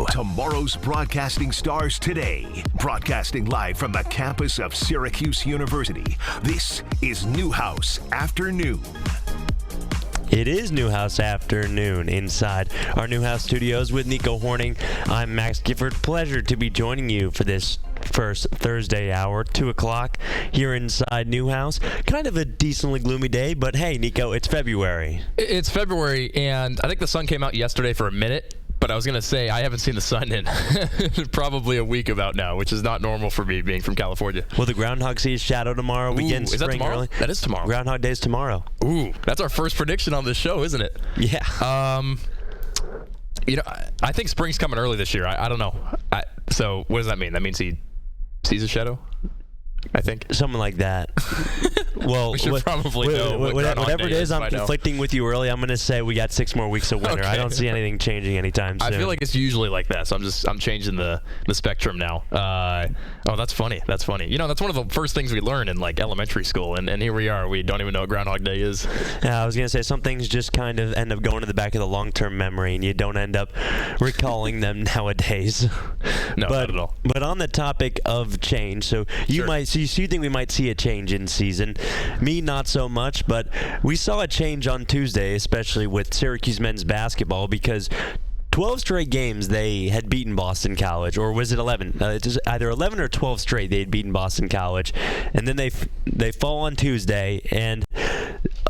Tomorrow's broadcasting stars today. Broadcasting live from the campus of Syracuse University. This is Newhouse Afternoon. It is Newhouse Afternoon inside our Newhouse studios with Nico Horning. I'm Max Gifford. Pleasure to be joining you for this first Thursday hour, 2 o'clock here inside Newhouse. Kind of a decently gloomy day, but hey, Nico, it's February. It's February, and I think the sun came out yesterday for a minute. But I was going to say, I haven't seen the sun in probably a week about now, which is not normal for me being from California. Will the groundhog see his shadow tomorrow? Ooh, Begin spring is that tomorrow? early? That is tomorrow. Groundhog Day is tomorrow. Ooh, that's our first prediction on this show, isn't it? Yeah. I think spring's coming early this year. I don't know. So what does that mean? That means he sees a shadow? I think. Something like that. Well, we should probably know. Whatever it is, I'm conflicting with you early. I'm going to say we got 6 more weeks of winter. Okay. I don't see anything changing anytime soon. I feel like it's usually like that, so I'm changing the spectrum now. Oh, that's funny. That's funny. You know, that's one of the first things we learn in like elementary school, and here we are. We don't even know what Groundhog Day is. I was going to say some things just kind of end up going to the back of the long-term memory, and you don't end up recalling them nowadays. No, not at all. But on the topic of change, so you think we might see a change in season. Me, not so much, but we saw a change on Tuesday, especially with Syracuse men's basketball, because 12 straight games they had beaten Boston College, or was it 11? It's either 11 or 12 straight they had beaten Boston College, and then they fall on Tuesday, and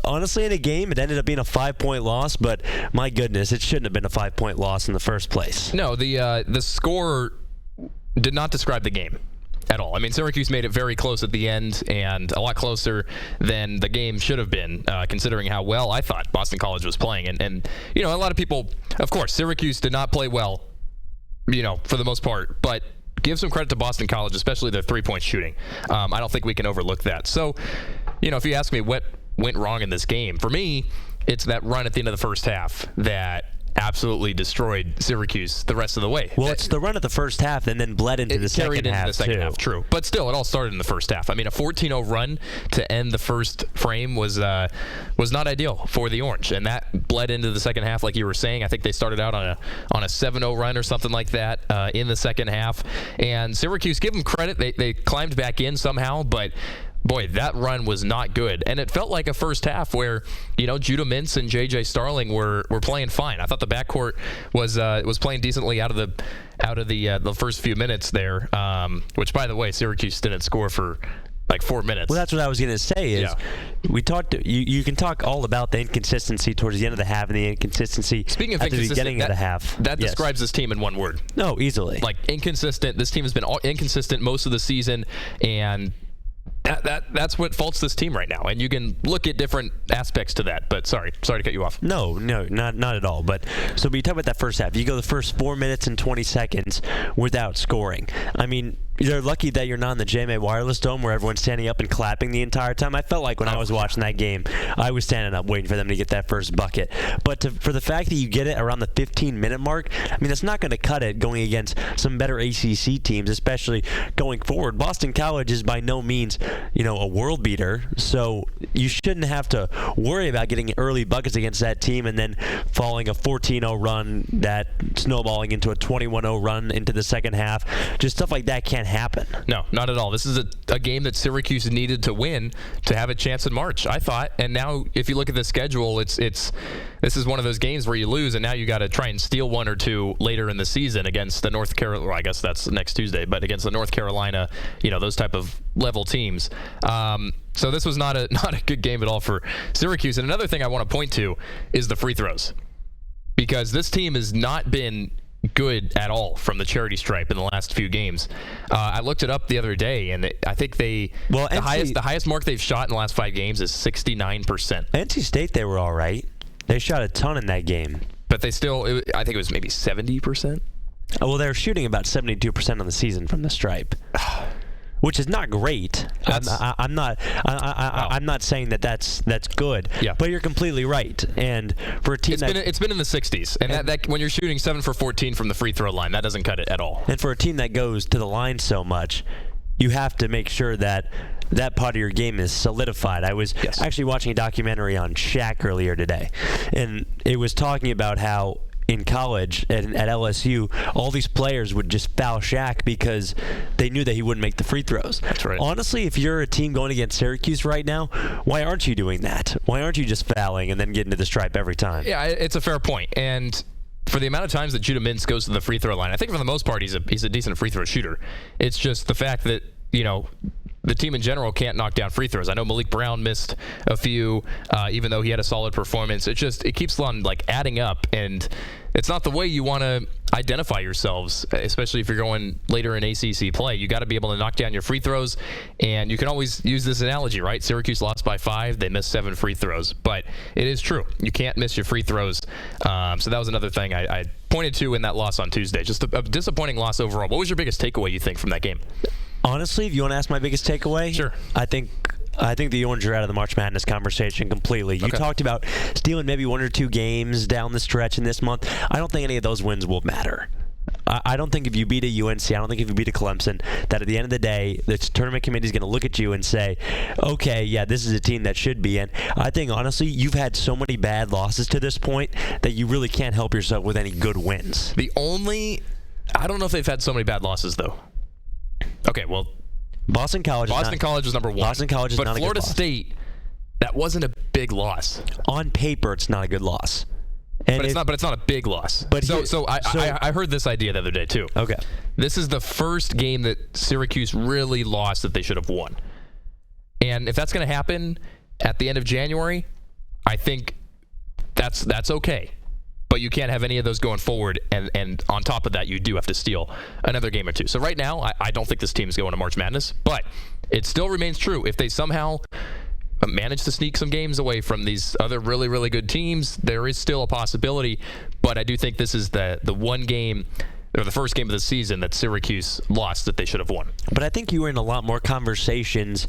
honestly, in a game, it ended up being a 5-point loss, but my goodness, it shouldn't have been a 5-point loss in the first place. No, the score did not describe the game at all. I mean, Syracuse made it very close at the end, and a lot closer than the game should have been, considering how well I thought Boston College was playing. And you know, a lot of people, of course, Syracuse did not play well, you know, for the most part, but give some credit to Boston College, especially their three-point shooting. I don't think we can overlook that. So, you know, if you ask me what went wrong in this game, for me, it's that run at the end of the first half that absolutely destroyed Syracuse the rest of the way. Well, it's the run at the first half and then bled into the second half, true. But still, it all started in the first half. I mean, a 14-0 run to end the first frame was not ideal for the Orange, and that bled into the second half, like you were saying. I think they started out on a 7-0 run or something like that in the second half. And Syracuse, give them credit, they climbed back in somehow, but boy, that run was not good. And it felt like a first half where, you know, Judah Mintz and J.J. Starling were playing fine. I thought the backcourt was playing decently out of the first few minutes there, which, by the way, Syracuse didn't score for like 4 minutes. Well, that's what I was going to say is we talked. You can talk all about the inconsistency towards the end of the half and the inconsistency at the beginning of the half. That describes this team in one word. No, easily. Like inconsistent. This team has been inconsistent most of the season, and that's what faults this team right now, and you can look at different aspects to that. But sorry to cut you off. No, not at all. But so when you talk about that first half, you go the first 4 minutes and 20 seconds without scoring. I mean, you're lucky that you're not in the JMA Wireless Dome where everyone's standing up and clapping the entire time. I felt like when I was watching that game, I was standing up waiting for them to get that first bucket. But for the fact that you get it around the 15-minute mark, I mean, that's not going to cut it going against some better ACC teams, especially going forward. Boston College is by no means, you know, a world beater, so you shouldn't have to worry about getting early buckets against that team and then falling a 14-0 run, that snowballing into a 21-0 run into the second half. Just stuff like that can't happen. No, not at all. This is a game that Syracuse needed to win to have a chance in March, I thought. And now, if you look at the schedule, this is one of those games where you lose, and now you got to try and steal one or two later in the season against the North Carolina. Well, I guess that's next Tuesday, but against the North Carolina, you know, those type of level teams. So this was not a good game at all for Syracuse. And another thing I want to point to is the free throws, because this team has not been good at all from the charity stripe in the last few games. I looked it up the other day, and I think the highest mark they've shot in the last 5 games is 69%. NC State, they were all right. They shot a ton in that game, but they still, I think it was maybe 70%. Well, they're shooting about 72% on the season from the stripe. which is not great. I'm not saying that's good. Yeah. But you're completely right. And for a team it's been in the 60s, and that when you're shooting 7 for 14 from the free throw line, that doesn't cut it at all. And for a team that goes to the line so much, you have to make sure that that part of your game is solidified. I was actually watching a documentary on Shaq earlier today, and it was talking about how in college at LSU, all these players would just foul Shaq because they knew that he wouldn't make the free throws. That's right. Honestly, if you're a team going against Syracuse right now, why aren't you doing that? Why aren't you just fouling and then getting to the stripe every time? Yeah, it's a fair point. And for the amount of times that Judah Mintz goes to the free throw line, I think for the most part he's a decent free throw shooter. It's just the fact that, the team in general can't knock down free throws. I know Malik Brown missed a few, even though he had a solid performance. It keeps on adding up, and it's not the way you want to identify yourselves, especially if you're going later in ACC play. You got to be able to knock down your free throws, and you can always use this analogy, right? Syracuse lost by 5. They missed 7 free throws, but it is true. You can't miss your free throws. So that was another thing I pointed to in that loss on Tuesday. Just a disappointing loss overall. What was your biggest takeaway, you think, from that game? Honestly, if you want to ask my biggest takeaway, sure. I think the Orange are out of the March Madness conversation completely. You talked about stealing maybe 1 or 2 games down the stretch in this month. I don't think any of those wins will matter. I don't think if you beat a UNC, I don't think if you beat a Clemson, that at the end of the day, the tournament committee is going to look at you and say, okay, yeah, this is a team that should be in. I think, honestly, you've had so many bad losses to this point that you really can't help yourself with any good wins. I don't know if they've had so many bad losses, though. Okay, well, Boston College was number 1. Boston College is not a good Florida loss. State, that wasn't a big loss. On paper, it's not a good loss. But it's not a big loss. But I heard this idea the other day too. Okay. This is the first game that Syracuse really lost that they should have won. And if that's going to happen at the end of January, I think that's okay. But you can't have any of those going forward, and on top of that, you do have to steal another game or 2. So right now, I don't think this team is going to March Madness, but it still remains true. If they somehow manage to sneak some games away from these other really, really good teams, there is still a possibility. But I do think this is the one game, or the first game of the season, that Syracuse lost that they should have won. But I think you were in a lot more conversations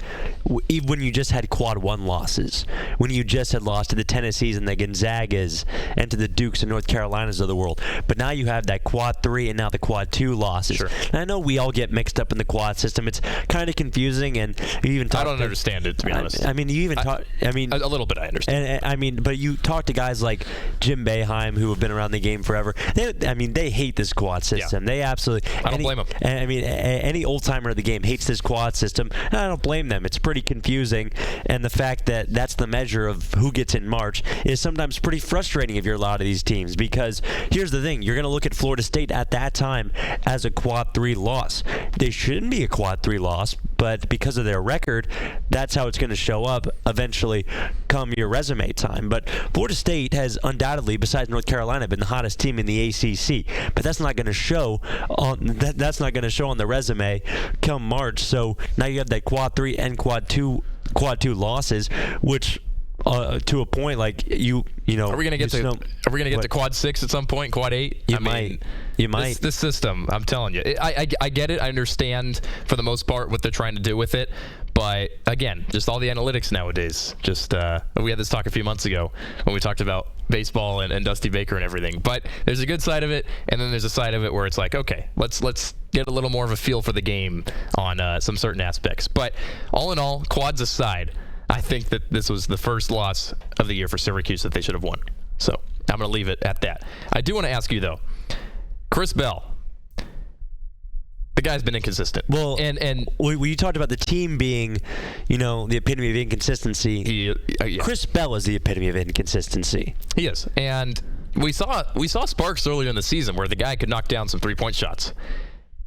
even when you just had quad 1 losses, when you just had lost to the Tennessees and the Gonzagas and to the Dukes and North Carolinas of the world. But now you have that quad 3 and now the quad 2 losses. Sure. And I know we all get mixed up in the quad system. It's kind of confusing, and you even talk. I don't understand it, to be honest. I mean, you even talk. I mean, a little bit I understand. But you talk to guys like Jim Boeheim, who have been around the game forever. They hate this quad system. Yeah. They absolutely. I don't blame them. I mean, any old timer of the game hates this quad system. And I don't blame them. It's pretty confusing, and the fact that that's the measure of who gets in March is sometimes pretty frustrating if you're a lot of these teams. Because here's the thing: you're going to look at Florida State at that time as a quad 3 loss. They shouldn't be a quad 3 loss, but because of their record, that's how it's going to show up eventually come your resume time. But Florida State has undoubtedly, besides North Carolina, been the hottest team in the ACC. But that's not going to show that's not going to show on the resume come March. So now you have that quad 3 and quad 2 losses, which to a point you know. Are we gonna get to quad 6 at some point? Quad 8? You might. This system, I'm telling you, I get it. I understand for the most part what they're trying to do with it. But again, just all the analytics nowadays. We had this talk a few months ago when we talked about baseball and Dusty Baker and everything. But there's a good side of it, and then there's a side of it where it's like, okay, let's get a little more of a feel for the game on some certain aspects. But all in all, quads aside, I think that this was the first loss of the year for Syracuse that they should have won. So I'm going to leave it at that. I do want to ask you, though, Chris Bell. The guy's been inconsistent. Well, and you talked about the team being, the epitome of inconsistency. Chris Bell is the epitome of inconsistency. He is, and we saw sparks earlier in the season where the guy could knock down some 3-point shots,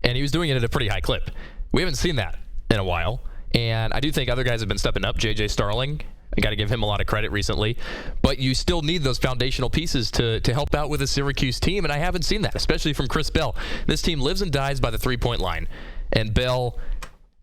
and he was doing it at a pretty high clip. We haven't seen that in a while, and I do think other guys have been stepping up. J.J. Starling, I got to give him a lot of credit recently, but you still need those foundational pieces to help out with a Syracuse team, and I haven't seen that, especially from Chris Bell. This team lives and dies by the 3-point line, and Bell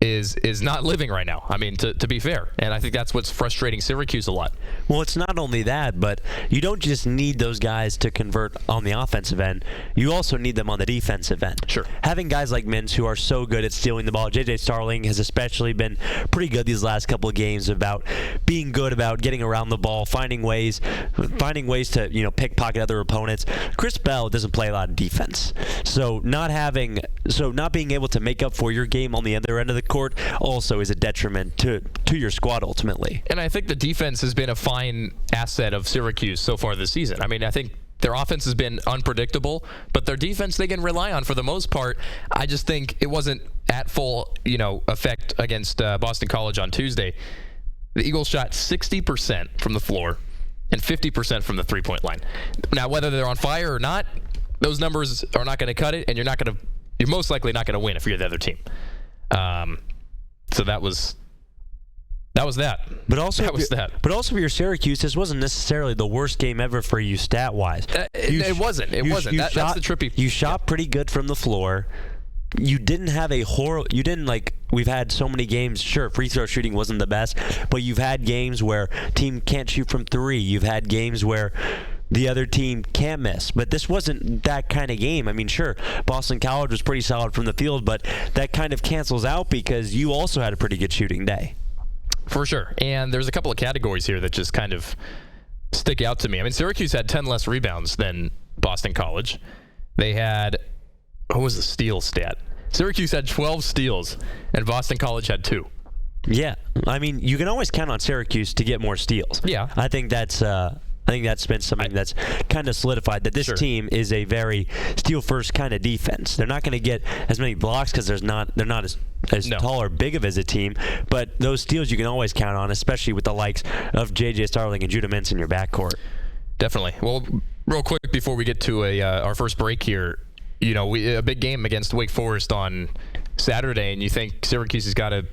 is not living right now. I mean, to be fair, and I think that's what's frustrating Syracuse a lot. Well, it's not only that, but you don't just need those guys to convert on the offensive end. You also need them on the defensive end. Sure. Having guys like Mintz who are so good at stealing the ball. J.J. Starling has especially been pretty good these last couple of games about being good about getting around the ball, finding ways to pickpocket other opponents. Chris Bell doesn't play a lot of defense, so not being able to make up for your game on the other end of the court also is a detriment to your squad ultimately. And I think the defense has been a fine asset of Syracuse so far this season. I mean, I think Their offense has been unpredictable, but their defense they can rely on for the most part. I just think it wasn't at full, effect against Boston College on Tuesday. The Eagles shot 60% from the floor and 50% from the three-point line. Now, whether they're on fire or not, those numbers are not going to cut it, and you're most likely not going to win if you're the other team. So that was that. But also, that was that. But also for your Syracuse, this wasn't necessarily the worst game ever for you stat-wise. It wasn't. That's the trippy. You shot pretty good from the floor. You didn't have we've had so many games, sure, free throw shooting wasn't the best, but you've had games where team can't shoot from three. You've had games where the other team can't miss. But this wasn't that kind of game. I mean, sure, Boston College was pretty solid from the field, but that kind of cancels out because you also had a pretty good shooting day. For sure. And there's a couple of categories here that just kind of stick out to me. I mean, Syracuse had 10 less rebounds than Boston College. They had, what was the steal stat? Syracuse had 12 steals, and Boston College had 2. Yeah. I mean, you can always count on Syracuse to get more steals. Yeah. I think that's been something that's kind of solidified that this team is a very steal-first kind of defense. They're not going to get as many blocks because they're not as tall or big of as a team, but those steals you can always count on, especially with the likes of J.J. Starling and Judah Mintz in your backcourt. Definitely. Well, real quick before we get to our first break here, a big game against Wake Forest on Saturday, and you think Syracuse has got to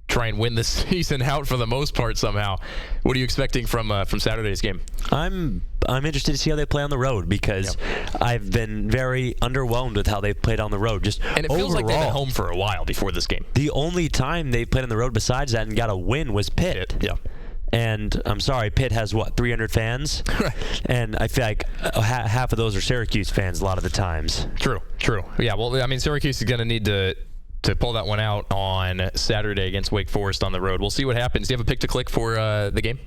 try and win this season out for the most part somehow. What are you expecting from Saturday's game? I'm interested to see how they play on the road because I've been very underwhelmed with how they've played on the road. And it feels like they've been home for a while before this game. The only time they played on the road besides that and got a win was Pitt. Yeah. And I'm sorry, Pitt has 300 fans? Right. And I feel like half of those are Syracuse fans a lot of the times. True. Yeah, well, I mean, Syracuse is going to need to pull that one out on Saturday against Wake Forest on the road. We'll see what happens. Do you have a pick to click for the game?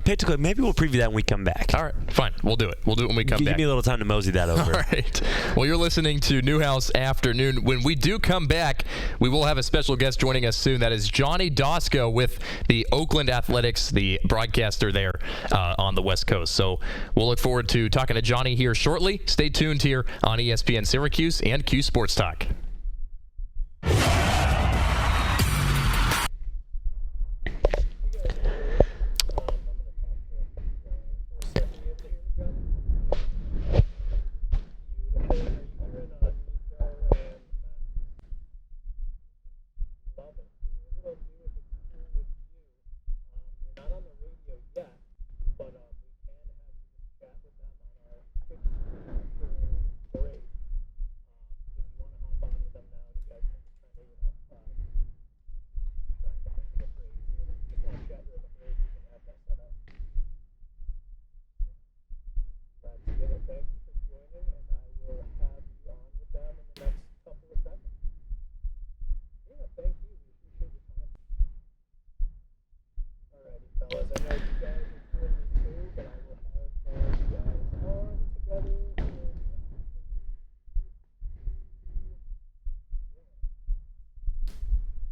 Pick to click. Maybe we'll preview that when we come back. All right, fine. We'll do it. We'll do it when we come back. Give me a little time to mosey that over. All right. Well, you're listening to Newhouse Afternoon. When we do come back, we will have a special guest joining us soon. That is Johnny Doskow with the Oakland Athletics, the broadcaster there on the West Coast. So we'll look forward to talking to Johnny here shortly. Stay tuned here on ESPN Syracuse and Q Sports Talk.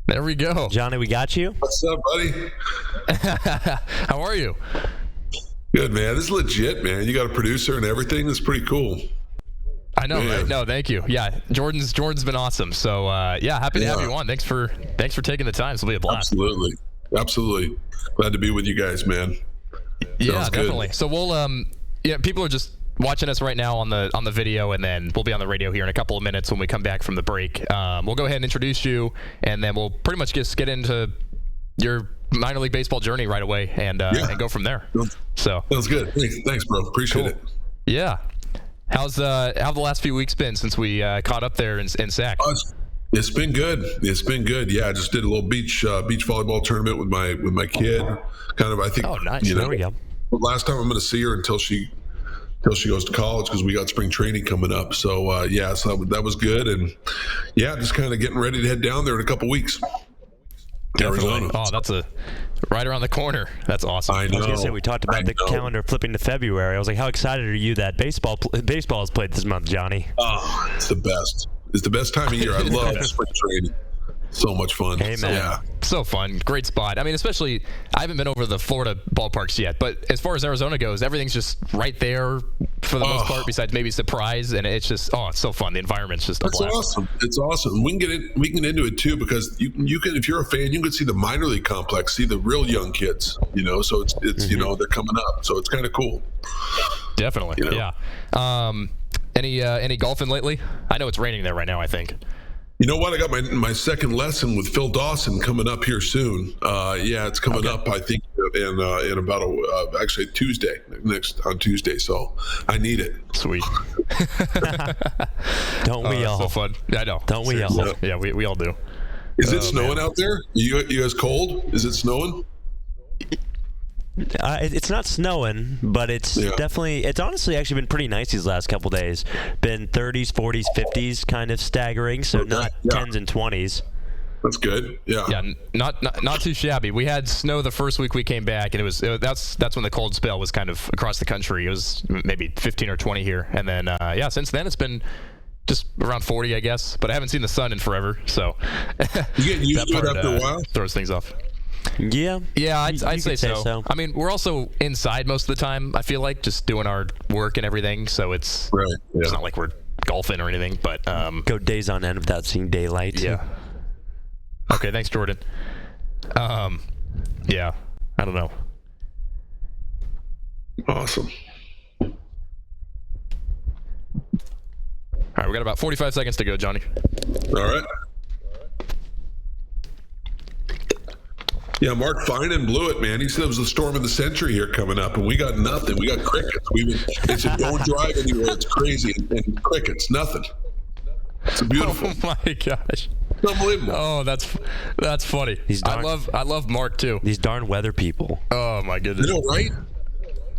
There we go. Johnny, we got you. What's up, buddy? How are you? Good, man. This is legit, man. You got a producer and everything. That's pretty cool. I know, right? No, thank you. Yeah, Jordan's been awesome. So, happy to have you on. Thanks for taking the time. This will be a blast. Absolutely. Glad to be with you guys, man. Yeah, definitely. So we'll people are just watching us right now on the video, and then we'll be on the radio here in a couple of minutes when we come back from the break. We'll go ahead and introduce you, and then we'll pretty much just get into your minor league baseball journey right away and go from there. So sounds good. Thanks, bro. Appreciate it. Yeah. How the last few weeks been since we caught up there in Sac? It's been good. Yeah, I just did a little beach volleyball tournament with my kid. Kind of, I think. Oh, nice. There we go. Last time I'm going to see her until she goes to college because we got spring training coming up. So so that was good, and just kind of getting ready to head down there in a couple weeks. Arizona. Oh, that's right around the corner. That's awesome. I know. I was gonna say we talked about the calendar flipping to February. I was like, how excited are you that baseball is played this month, Johnny? Oh, it's the best. It's the best time of year. I love spring training. So much fun. Amen. Yeah. So fun. Great spot. I mean, especially, I haven't been over the Florida ballparks yet, but as far as Arizona goes, everything's just right there for the most part, besides maybe Surprise, and it's just, it's so fun. The environment's just a blast. Awesome. It's awesome. We can get into it too, because you can, if you're a fan, you can see the minor league complex, see the real young kids, so it's they're coming up. So it's kind of cool. Definitely. Yeah. Any golfing lately? I know it's raining there right now, I think. You know what? I got my second lesson with Phil Dawson coming up here soon. It's coming up, I think, in about actually on Tuesday. So I need it. Sweet. Don't we all? So fun. I know. Don't we all? Yeah, we all do. Is it snowing out there? You guys cold? Is it snowing? It's not snowing, but it's definitely, it's honestly actually been pretty nice these last couple days. Been 30s, 40s, 50s kind of staggering, so not 10s and 20s. That's good. Yeah. Yeah, not too shabby. We had snow the first week we came back, and that's when the cold spell was kind of across the country. It was maybe 15 or 20 here, and then since then it's been just around 40, I guess. But I haven't seen the sun in forever, so you get used to it after a while. Throws things off. Yeah, I'd say so. I mean, we're also inside most of the time, I feel like, just doing our work and everything, so it's not like we're golfing or anything, but go days on end without seeing daylight. Yeah. Okay, thanks, Jordan. I don't know. Awesome. All right, we got about 45 seconds to go, Johnny. All right. Yeah, Mark Finan blew it, man. He said it was the storm of the century here coming up, and we got nothing. We got crickets. They said don't drive anywhere. It's crazy, and crickets, nothing. It's beautiful. Oh my gosh, it's unbelievable. Oh, that's funny. I love Mark too. These darn weather people. Oh my goodness. You know, right?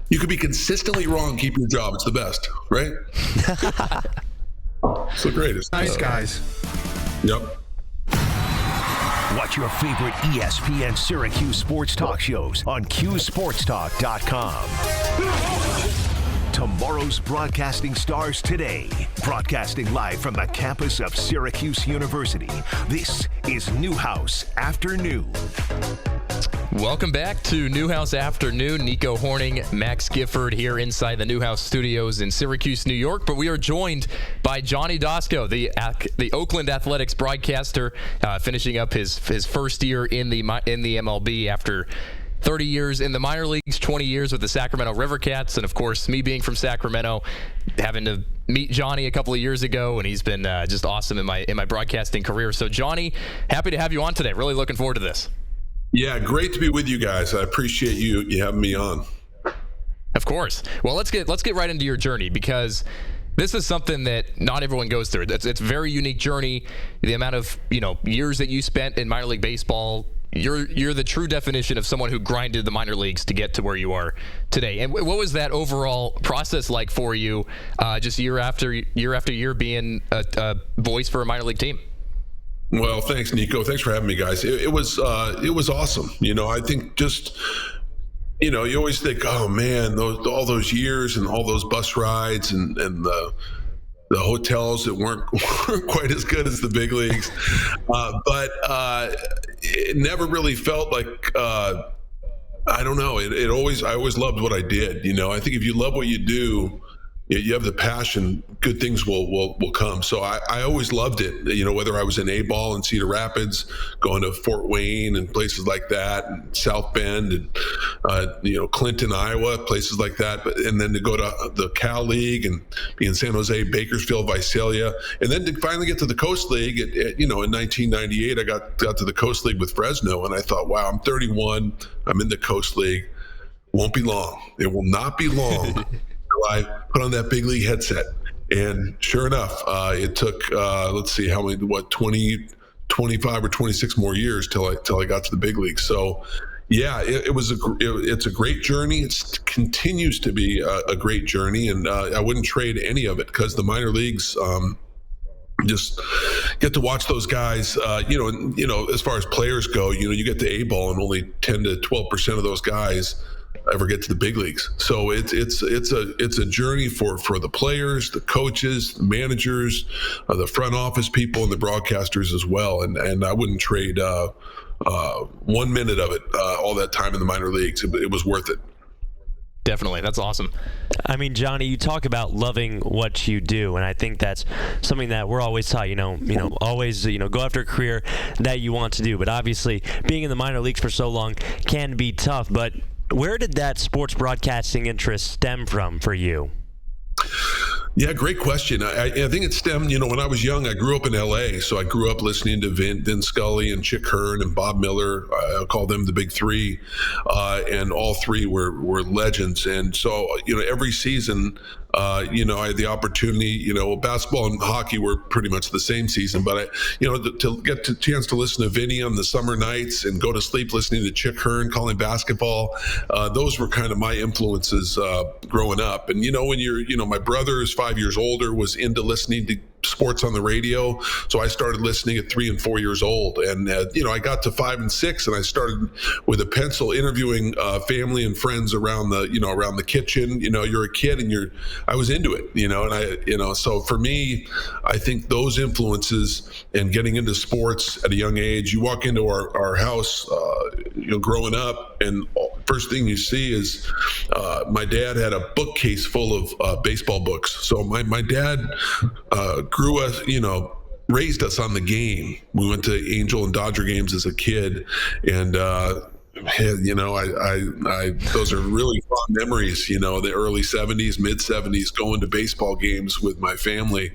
You could be consistently wrong, keep your job. It's the best, right? It's the greatest. Nice guys. Yep. Watch your favorite ESPN Syracuse sports talk shows on QSportsTalk.com. Tomorrow's broadcasting stars today. Broadcasting live from the campus of Syracuse University. This is Newhouse Afternoon. Welcome back to Newhouse Afternoon. Nico Horning, Max Gifford here inside the Newhouse studios in Syracuse, New York. But we are joined by Johnny Doskow, the Oakland Athletics broadcaster, finishing up his first year in the MLB after 30 years in the minor leagues, 20 years with the Sacramento River Cats, and of course, me being from Sacramento, having to meet Johnny a couple of years ago, and he's been just awesome in my broadcasting career. So, Johnny, happy to have you on today. Really looking forward to this. Yeah, great to be with you guys. I appreciate you having me on. Of course. Well, let's get right into your journey, because this is something that not everyone goes through. It's a very unique journey. The amount of years that you spent in minor league baseball. You're the true definition of someone who grinded the minor leagues to get to where you are today. And what was that overall process like for you, just year after year being a voice for a minor league team? Well, thanks, Nico. Thanks for having me, guys. It was awesome. I think just you always think, oh man, all those years and all those bus rides and the hotels that weren't quite as good as the big leagues, but it never really felt like I don't know. I always loved what I did. I think if you love what you do, you have the passion, good things will come. So I always loved it. Whether I was in A-ball in Cedar Rapids, going to Fort Wayne and places like that, and South Bend and Clinton, Iowa, places like that. And then to go to the Cal League and be in San Jose, Bakersfield, Visalia, and then to finally get to the Coast League. In 1998, I got to the Coast League with Fresno, and I thought, wow, I'm 31, I'm in the Coast League. Won't be long. It will not be long. I put on that big league headset, and sure enough, it took 25 or 26 more years till I got to the big league. So yeah, it's a great journey. It continues to be a great journey, and I wouldn't trade any of it, because the minor leagues just get to watch those guys. As far as players go, you get to A-ball, and only 10 to 12% of those guys ever get to the big leagues. So it's a journey for the players, the coaches, the managers, the front office people, and the broadcasters as well. And I wouldn't trade 1 minute of it, all that time in the minor leagues. It was worth it. Definitely. That's awesome. I mean, Johnny, you talk about loving what you do, and I think that's something that we're always taught, always, go after a career that you want to do. But obviously, being in the minor leagues for so long can be tough. But where did that sports broadcasting interest stem from for you? Yeah, great question. I think it stemmed, when I was young, I grew up in L.A., so I grew up listening to Vin Scully and Chick Hearn and Bob Miller. I call them the big three, and all three were legends. And so, every season, I had the opportunity, basketball and hockey were pretty much the same season, but to get the chance to listen to Vinny on the summer nights and go to sleep listening to Chick Hearn calling basketball, those were kind of my influences growing up. And, when my brother is 5 years older, was into listening to sports on the radio, so I started listening at 3 and 4 years old, and I got to 5 and 6, and I started with a pencil interviewing family and friends around the kitchen. You're a kid, and I was into it, and so for me, I think those influences and getting into sports at a young age. You walk into our house, growing up, and first thing you see is my dad had a bookcase full of baseball books. So my dad grew us, raised us on the game. We went to Angel and Dodger games as a kid, and those are really fond memories. The early '70s, mid '70s, going to baseball games with my family,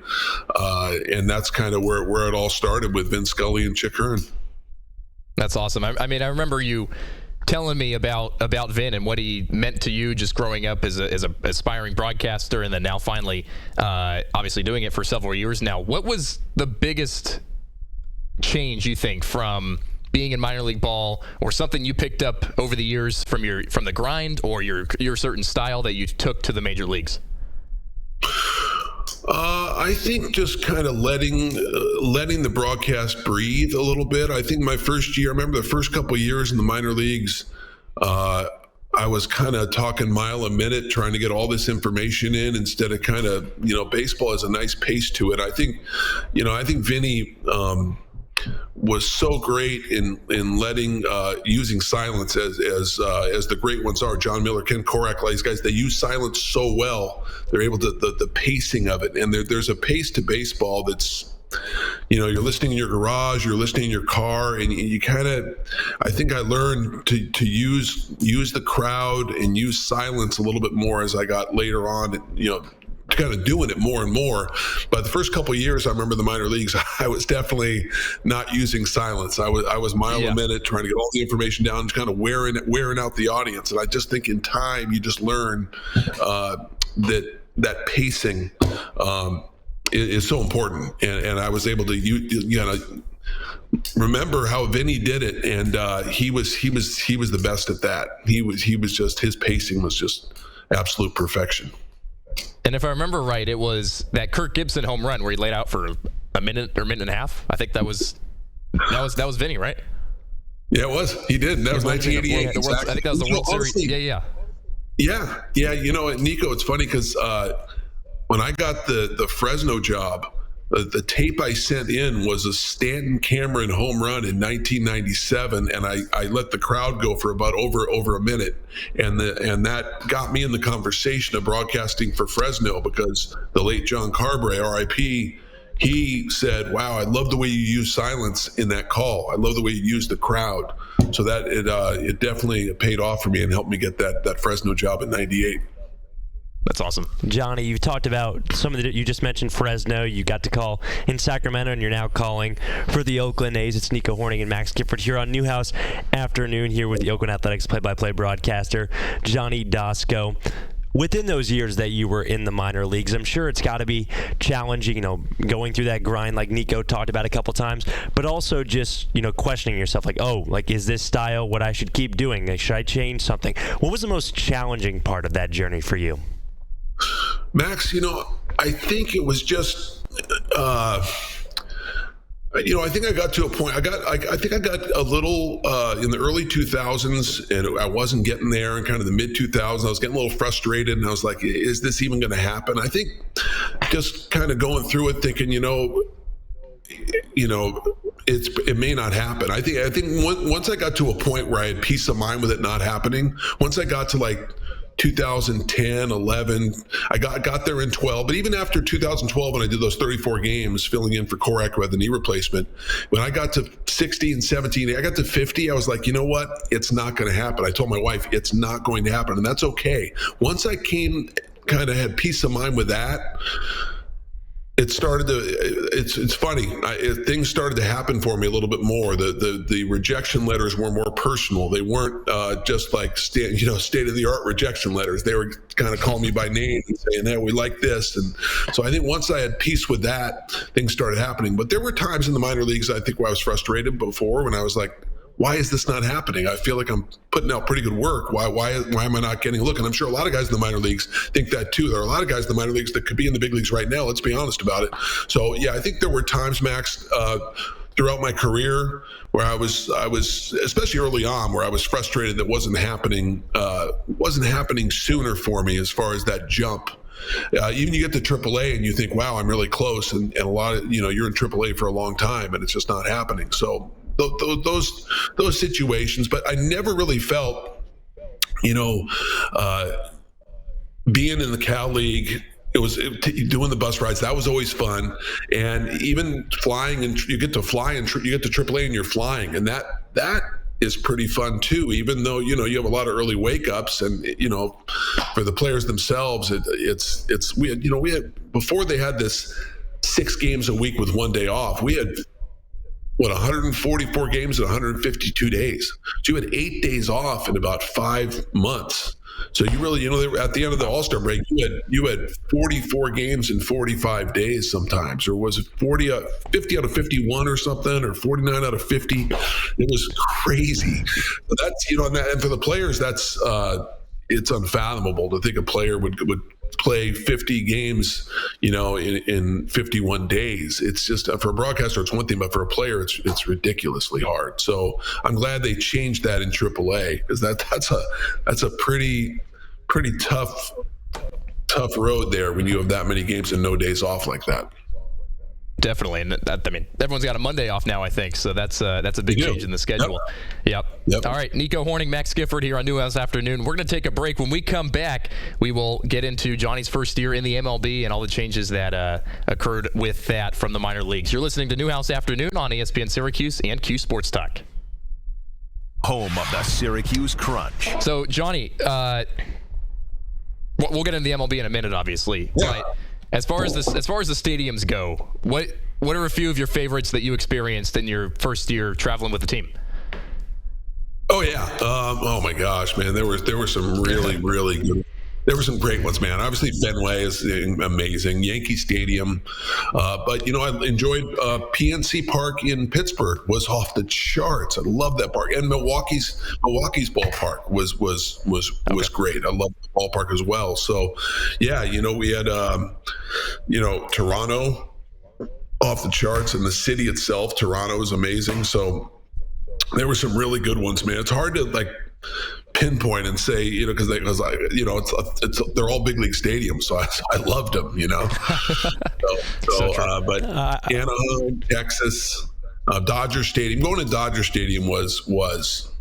and that's kind of where it all started with Vin Scully and Chick Hearn. That's awesome. I mean, I remember you telling me about Vin and what he meant to you just growing up as a aspiring broadcaster, and then now finally obviously doing it for several years now. What was the biggest change, you think, from being in minor league ball, or something you picked up over the years from the grind, or your certain style that you took to the major leagues? I think just kind of letting the broadcast breathe a little bit. I think my first year, I remember the first couple of years in the minor leagues, I was kind of talking mile a minute, trying to get all this information in instead of kind of, baseball has a nice pace to it. I think Vinny was so great in letting using silence as the great ones are. John Miller, Ken Korak, all these guys, they use silence so well. They're able to the pacing of it, and there's a pace to baseball that's, you're listening in your garage, you're listening in your car, and you kind of, I think I learned to use the crowd and use silence a little bit more as I got later on, kind of doing it more and more. But the first couple of years, I remember the minor leagues, I was definitely not using silence. I was mile a minute trying to get all the information down, just kind of wearing out the audience. And I just think in time, you just learn that pacing is so important. And I was able to remember how Vinny did it, and he was the best at that. He was just, his pacing was just absolute perfection. And if I remember right, it was that Kirk Gibson home run where he laid out for a minute or minute and a half. I think that was Vinny, right? Yeah, it was. He did. That was 1988. Exactly. I think that was the World Series. Yeah. Nico, it's funny because when I got the Fresno job, the tape I sent in was a Stanton Cameron home run in 1997, and I let the crowd go for about over a minute, and that got me in the conversation of broadcasting for Fresno, because the late John Carberry, R.I.P., he said, "Wow, I love the way you use silence in that call. I love the way you use the crowd." So that it definitely paid off for me and helped me get that Fresno job in '98. That's awesome. Johnny, you've talked about you just mentioned Fresno. You got to call in Sacramento, and you're now calling for the Oakland A's. It's Nico Horning and Max Gifford here on Newhouse Afternoon, here with the Oakland Athletics play-by-play broadcaster, Johnny Doskow. Within those years that you were in the minor leagues, I'm sure it's got to be challenging, going through that grind like Nico talked about a couple times, but also just, questioning yourself, is this style what I should keep doing? Should I change something? What was the most challenging part of that journey for you? Max, I think it was just, I think I got to a point. I think I got a little in the early 2000s, and I wasn't getting there. In kind of the mid 2000s, I was getting a little frustrated, and I was like, "Is this even going to happen?" I think just kind of going through it, thinking, it may not happen. I think once I got to a point where I had peace of mind with it not happening, once I got to like 2010, 11, I got there in 12. But even after 2012, when I did those 34 games filling in for Korak who had the knee replacement, when I got to 16, 17, I got to 50, I was like, you know what? It's not going to happen. I told my wife, it's not going to happen. And that's okay. Once I kind of had peace of mind with that, it started to, it's funny. Things started to happen for me a little bit more. The rejection letters were more personal. They weren't just like state of the art rejection letters. They were kind of calling me by name and saying, "Hey, we like this." And so I think once I had peace with that, things started happening. But there were times in the minor leagues, I think, where I was frustrated before, when I was like, why is this not happening? I feel like I'm putting out pretty good work. Why am I not getting a look? And I'm sure a lot of guys in the minor leagues think that too. There are a lot of guys in the minor leagues that could be in the big leagues right now. Let's be honest about it. So yeah, I think there were times, Max, throughout my career where I was, especially early on, where I was frustrated that wasn't happening sooner for me as far as that jump. Even you get to AAA and you think, wow, I'm really close. And a lot of, you're in AAA for a long time and it's just not happening. So those situations, but I never really felt, being in the Cal League, doing the bus rides, that was always fun. And even flying, and you get to fly and you get to AAA and you're flying, and that is pretty fun too, even though, you have a lot of early wake ups, and, for the players themselves, we had, before they had this 6 games a week with 1 day off, we had 144 games in 152 days. So you had 8 days off in about 5 months. So you really, at the end of the All-Star break, you had 44 games in 45 days sometimes, or was it 50 out of 51 or something, or 49 out of 50? It was crazy. But that's, and for the players, that's it's unfathomable to think a player would play 50 games, in 51 days. It's just, for a broadcaster, it's one thing, but for a player, it's ridiculously hard. So I'm glad they changed that in AAA, because that's a pretty tough road there when you have that many games and no days off like that. Definitely, and everyone's got a Monday off now, I think, so that's a big change in the schedule. Yep. All right, Nico Horning, Max Gifford here on Newhouse Afternoon. We're going to take a break. When we come back, we will get into Johnny's first year in the MLB and all the changes that occurred with that from the minor leagues. You're listening to Newhouse Afternoon on ESPN Syracuse and Q Sports Talk. Home of the Syracuse Crunch. So, Johnny, we'll get into the MLB in a minute, obviously. Yeah. But As far as the stadiums go, what are a few of your favorites that you experienced in your first year traveling with the team? Oh yeah. Oh my gosh, man. There were some really good. There were some great ones, man. Obviously, Fenway is amazing. Yankee Stadium, but I enjoyed PNC Park in Pittsburgh. Was off the charts. I love that park, and Milwaukee's ballpark was great. I love the ballpark as well. So, yeah, we had Toronto off the charts, and the city itself, Toronto, is amazing. So there were some really good ones, man. It's hard to pinpoint and say, because they're all big league stadiums, so I loved them, but Anaheim, Texas, Dodger Stadium. Going to Dodger Stadium was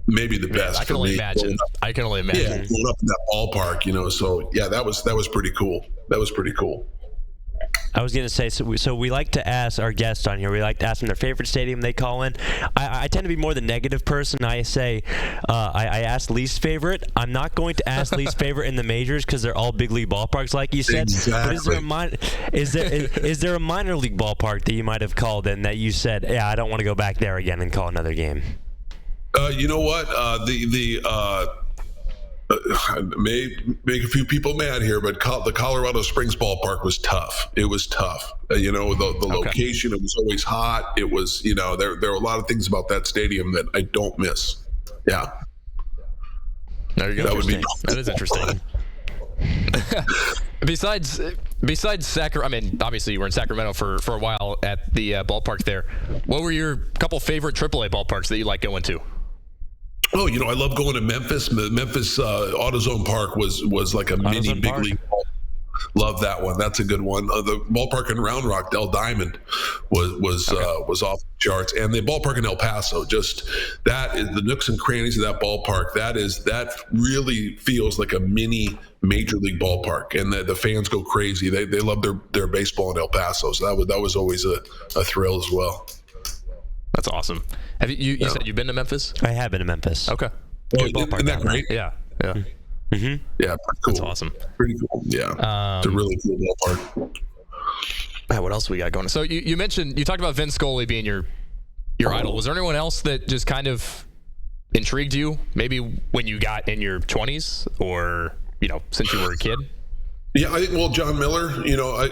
maybe the best. I can only imagine. Yeah, going up in that ballpark, So yeah, that was pretty cool. That was pretty cool. I was going to say, so we like to ask our guests on here, we like to ask them their favorite stadium they call in. I tend to be more the negative person. I say, I ask least favorite. I'm not going to ask least favorite in the majors because they're all big league ballparks, like you said. Exactly. But is there a minor league ballpark that you might have called in that you said, yeah, I don't want to go back there again and call another game? You know what? May make a few people mad here, but the Colorado Springs ballpark was tough. It was tough. The location, it was always hot. It was, there are a lot of things about that stadium that I don't miss. Yeah. There you go. That is interesting. Besides Sacramento, I mean, obviously you were in Sacramento for a while at the ballpark there. What were your couple favorite AAA ballparks that you like going to? Oh, I love going to Memphis. Memphis AutoZone Park was like a mini big league ball. Love that one. That's a good one. The ballpark in Round Rock, Del Diamond, was off the charts, and the ballpark in El Paso. Just that is the nooks and crannies of that ballpark. That really feels like a mini major league ballpark, and the fans go crazy. They love their baseball in El Paso. So that was always a thrill as well. That's awesome. Have you said you've been to Memphis? I have been to Memphis. Okay. Good ballpark. Isn't that great? Yeah. Mm-hmm. Yeah, cool. That's awesome. Pretty cool. Yeah, it's a really cool ballpark. What else we got going? So you talked about Vin Scully being your idol. Was there anyone else that just kind of intrigued you? Maybe when you got in your 20s, or since you were a kid. Yeah, I think John Miller.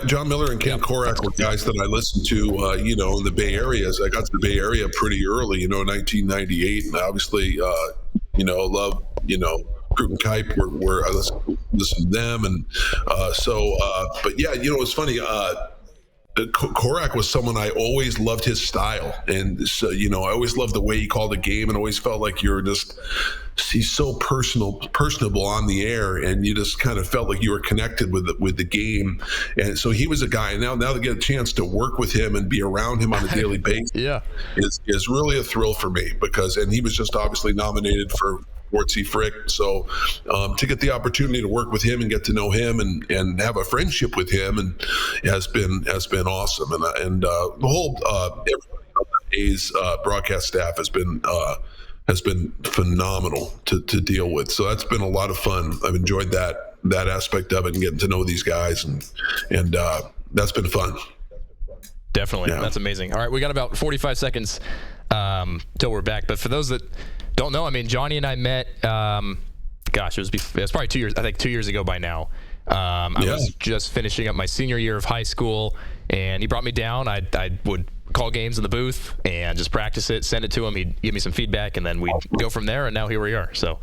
John Miller and Ken Korak were guys that I listened to. In the Bay Area. As I got to the Bay Area pretty early. 1998, and obviously, love Groot and Kipe were I listened to them, and but yeah, it's funny. Korak was someone I always loved his style, and so I always loved the way he called the game, and always felt like he's so personable on the air, and you just kind of felt like you were connected with the game. And so he was a guy. Now to get a chance to work with him and be around him on a daily basis, is really a thrill for me, and he was just obviously nominated for Wartsy Frick. So to get the opportunity to work with him and get to know him and have a friendship with him and has been awesome. And the whole everybody on the A's broadcast staff has been phenomenal to deal with. So that's been a lot of fun. I've enjoyed that aspect of it and getting to know these guys, and that's been fun. Definitely. Yeah. That's amazing. All right, we got about 45 seconds till we're back. But for those that don't know, I mean, Johnny and I met, it was probably 2 years, I think 2 years ago by now. I was just finishing up my senior year of high school, and he brought me down. I would call games in the booth and just practice it, send it to him. He'd give me some feedback, and then we'd go from there, and now here we are. So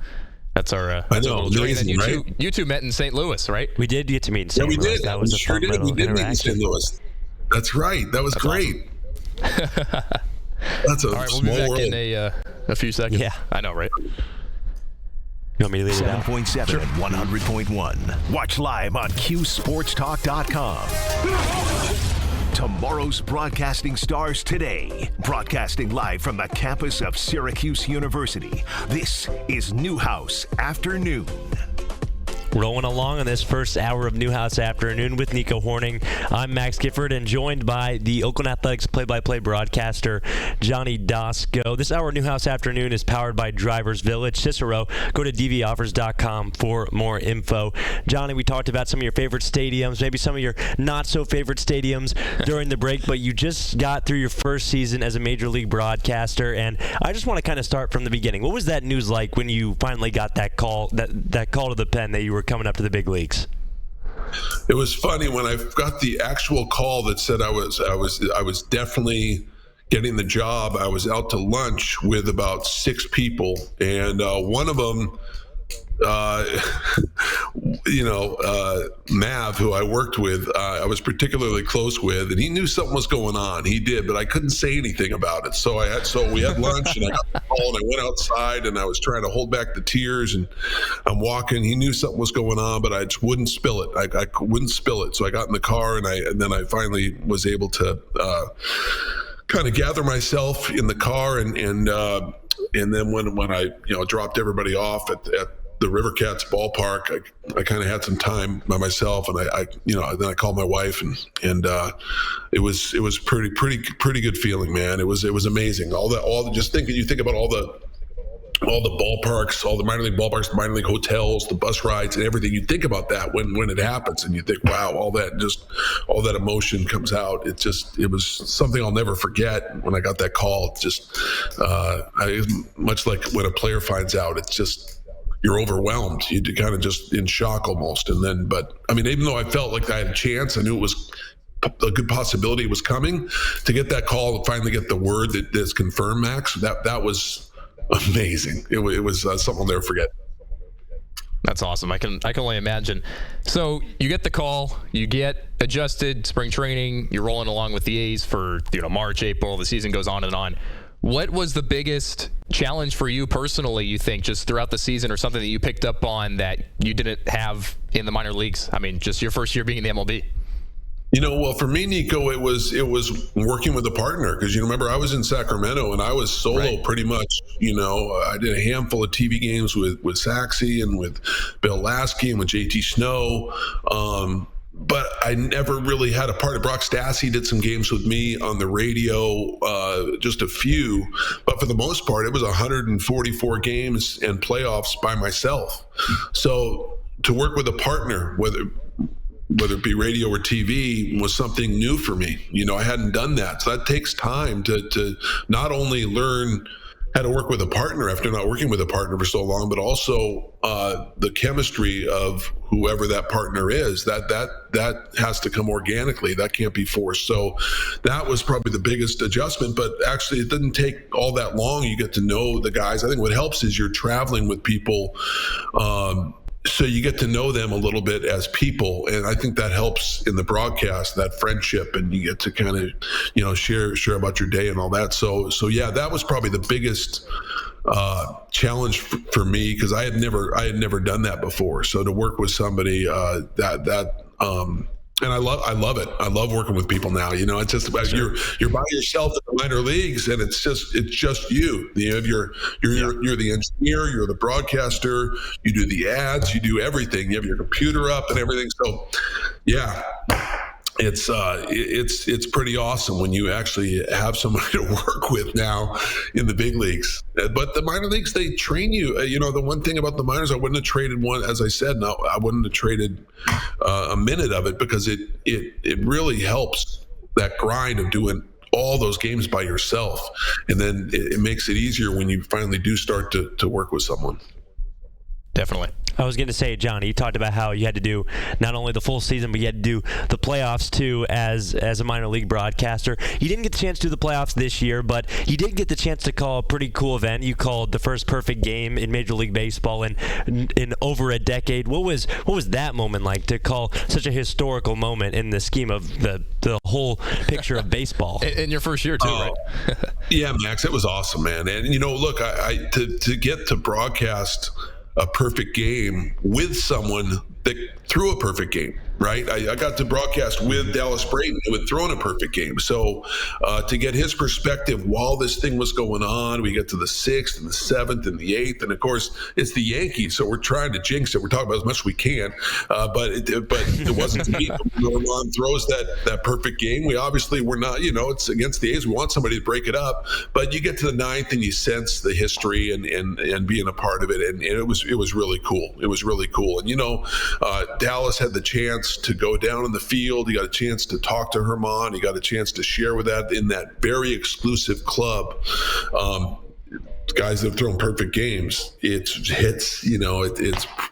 that's our little journey. And then you two met in St. Louis, right? We did get to meet in St. Louis. We did. That was a fun little meet in St. Louis. That's right. That was great. Awesome. That's a all right, we'll small be back world. in a few seconds. Yeah. I know, right? You want me to leave it out? 7.7 and 100.1. Watch live on QSportsTalk.com. Tomorrow's broadcasting stars today. Broadcasting live from the campus of Syracuse University. This is Newhouse Afternoon. Rolling along on this first hour of Newhouse Afternoon with Nico Horning. I'm Max Gifford, and joined by the Oakland Athletics play-by-play broadcaster, Johnny Doskow. This hour of Newhouse Afternoon is powered by Drivers Village. Cicero, go to dvoffers.com for more info. Johnny, we talked about some of your favorite stadiums, maybe some of your not-so-favorite stadiums during the break, but you just got through your first season as a Major League broadcaster, and I just want to kind of start from the beginning. What was that news like when you finally got that call, that call to the pen that you were coming up to the big leagues? It was funny when I got the actual call that said I was definitely getting the job. I was out to lunch with about 6 people, and one of them, Mav, who I worked with, I was particularly close with, and he knew something was going on. He did, but I couldn't say anything about it. So we had lunch, and I got the call, and I went outside, and I was trying to hold back the tears, and I'm walking. He knew something was going on, but I just wouldn't spill it. I wouldn't spill it. So I got in the car, and then I finally was able to kind of gather myself in the car, and then when I dropped everybody off at the River Cats ballpark, I kind of had some time by myself, and then I called my wife, and it was pretty good feeling, man. It was amazing. Just think about all the ballparks, all the minor league ballparks, the minor league hotels, the bus rides, and everything. You think about that when it happens, and you think, wow, all that emotion comes out. It was something I'll never forget when I got that call. Much like when a player finds out, it's just, you're overwhelmed. You're kind of just in shock almost. But I mean, even though I felt like I had a chance, I knew it was a good possibility it was coming. To get that call and finally get the word that it's confirmed, Max, that was amazing. It was something I'll never forget. That's awesome. I can only imagine. So you get the call, you get adjusted, spring training, you're rolling along with the A's for March, April, the season goes on and on. What was the biggest challenge for you personally, you think, just throughout the season, or something that you picked up on that you didn't have in the minor leagues? I mean, just your first year being in the MLB. Well, for me, Nico, it was working with a partner, because remember, I was in Sacramento and I was solo pretty much. I did a handful of TV games with Saxey and with Bill Lasky and with JT Snow. But I never really had a partner. Brock Stassi did some games with me on the radio, just a few. But for the most part, it was 144 games and playoffs by myself. So to work with a partner, whether it be radio or TV, was something new for me. I hadn't done that. So that takes time to not only learn how to work with a partner after not working with a partner for so long, but also the chemistry of whoever that partner is. That has to come organically. That can't be forced. So that was probably the biggest adjustment. But actually, it didn't take all that long. You get to know the guys. I think what helps is you're traveling with people. So you get to know them a little bit as people, and I think that helps in the broadcast, that friendship, and you get to kind of, share about your day and all that. So yeah, that was probably the biggest challenge for me, because I had never done that before. So to work with somebody and I love it. I love working with people now. It's just about you're by yourself in the minor leagues, and it's just you. You're the engineer, you're the broadcaster, you do the ads, you do everything. You have your computer up and everything. So, yeah. It's pretty awesome when you actually have somebody to work with now in the big leagues. But the minor leagues, they train you. The one thing about the minors, I wouldn't have traded one, as I said, no, I wouldn't have traded a minute of it, because it really helps that grind of doing all those games by yourself. And then it makes it easier when you finally do start to work with someone. Definitely. I was going to say, Johnny, you talked about how you had to do not only the full season, but you had to do the playoffs too as a minor league broadcaster. You didn't get the chance to do the playoffs this year, but you did get the chance to call a pretty cool event. You called the first perfect game in Major League Baseball in over a decade. What was that moment like, to call such a historical moment in the scheme of the whole picture of baseball? In your first year too, right? Yeah, Max, it was awesome, man. And look, I to get to broadcast a perfect game with someone that threw a perfect game, right? I got to broadcast with Dallas Brayton, who had thrown a perfect game. So to get his perspective while this thing was going on, we get to the 6th and the 7th and the 8th. And of course, it's the Yankees, so we're trying to jinx it. We're talking about as much as we can, but it wasn't to be. Normand throws that perfect game. We obviously were not, it's against the A's. We want somebody to break it up. But you get to the 9th and you sense the history and being a part of it. And it was really cool. It was really cool. And, Dallas had the chance to go down in the field. He got a chance to talk to Herman. He got a chance to share with that in that very exclusive club. Guys that have thrown perfect games. It's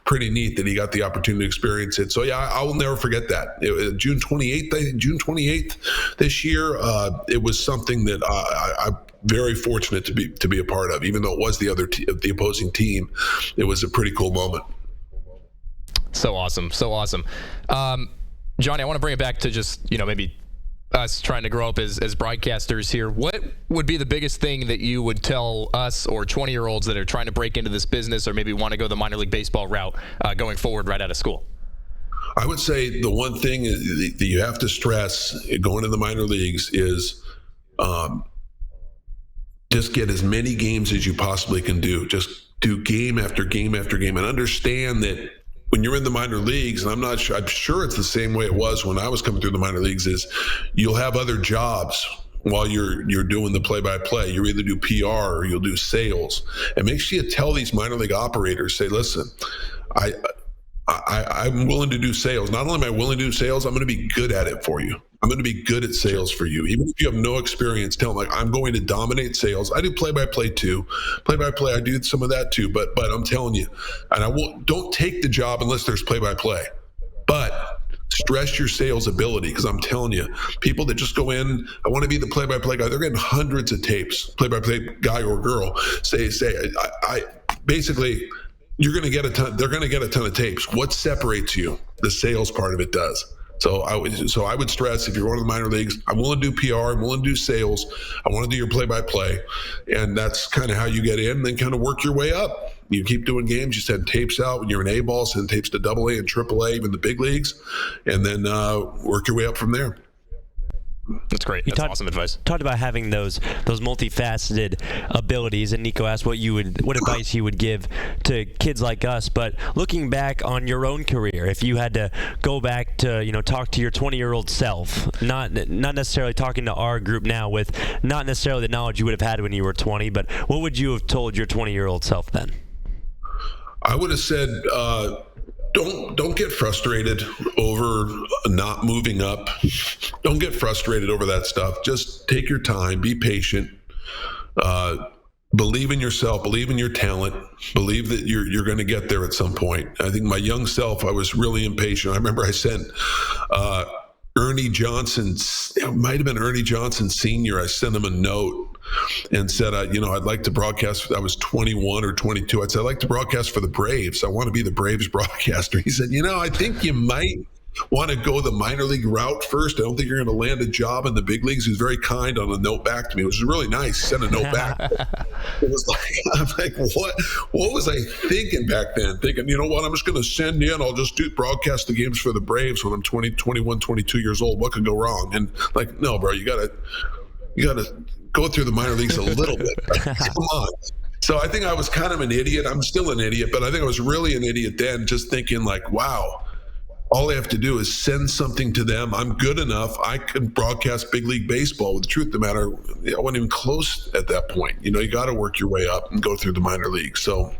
pretty neat that he got the opportunity to experience it. So yeah, I will never forget that. June 28th this year. It was something that I'm very fortunate to be a part of. Even though it was the opposing team, it was a pretty cool moment. So awesome. Johnny, I want to bring it back to just, maybe us trying to grow up as broadcasters here. What would be the biggest thing that you would tell us or 20-year-olds that are trying to break into this business, or maybe want to go the minor league baseball route going forward right out of school? I would say the one thing that you have to stress going to the minor leagues is just get as many games as you possibly can do. Just do game after game after game, and understand that when you're in the minor leagues, and I'm sure it's the same way it was when I was coming through the minor leagues, is you'll have other jobs while you're doing the play-by-play. You either do PR or you'll do sales. And make sure you tell these minor league operators, say, listen, I'm willing to do sales. Not only am I willing to do sales, I'm going to be good at it for you. I'm going to be good at sales for you. Even if you have no experience, tell them, like, I'm going to dominate sales. I do play-by-play too. Play-by-play, I do some of that too. But I'm telling you, and don't take the job unless there's play-by-play. But stress your sales ability, because I'm telling you, people that just go in, I want to be the play-by-play guy, they're getting hundreds of tapes, play-by-play guy or girl, say, I basically, you're going to get a ton. They're going to get a ton of tapes. What separates you? The sales part of it does. So I would stress, if you're going to the minor leagues, I'm willing to do PR, I'm willing to do sales, I want to do your play-by-play, and that's kind of how you get in. Then kind of work your way up. You keep doing games. You send tapes out when you're in A-ball, send tapes to AA and AAA, even the big leagues, and then work your way up from there. That's great. That's awesome advice. Talked about having those multifaceted abilities, and Nico asked what advice you would give to kids like us. But looking back on your own career, if you had to go back to talk to your 20-year-old self, not necessarily talking to our group now with not necessarily the knowledge you would have had when you were 20, but what would you have told your 20-year-old self then? I would have said, don't get frustrated over not moving up. Don't get frustrated over that stuff. Just take your time, be patient, believe in yourself, believe in your talent, believe that you're going to get there at some point. I think my young self, I was really impatient. I remember I sent Ernie Johnson, it might have been Ernie Johnson Sr. I sent him a note and said, I'd like to broadcast. I was 21 or 22. I said, I'd like to broadcast for the Braves. I want to be the Braves broadcaster. He said, I think you might want to go the minor league route first. I don't think you're going to land a job in the big leagues. He was very kind on a note back to me, which was really nice. He sent a note back. It was I'm like, what was I thinking back then? Thinking, you know what, I'm just going to send in, I'll just broadcast the games for the Braves when I'm 20, 21, 22 years old. What could go wrong? And like, no, bro, you got to go through the minor leagues a little bit. Come on. So I think I was kind of an idiot. I'm still an idiot, but I think I was really an idiot then, just thinking like, wow, all I have to do is send something to them. I'm good enough. I can broadcast big league baseball. With the truth of the matter, I wasn't even close at that point. You got to work your way up and go through the minor leagues. So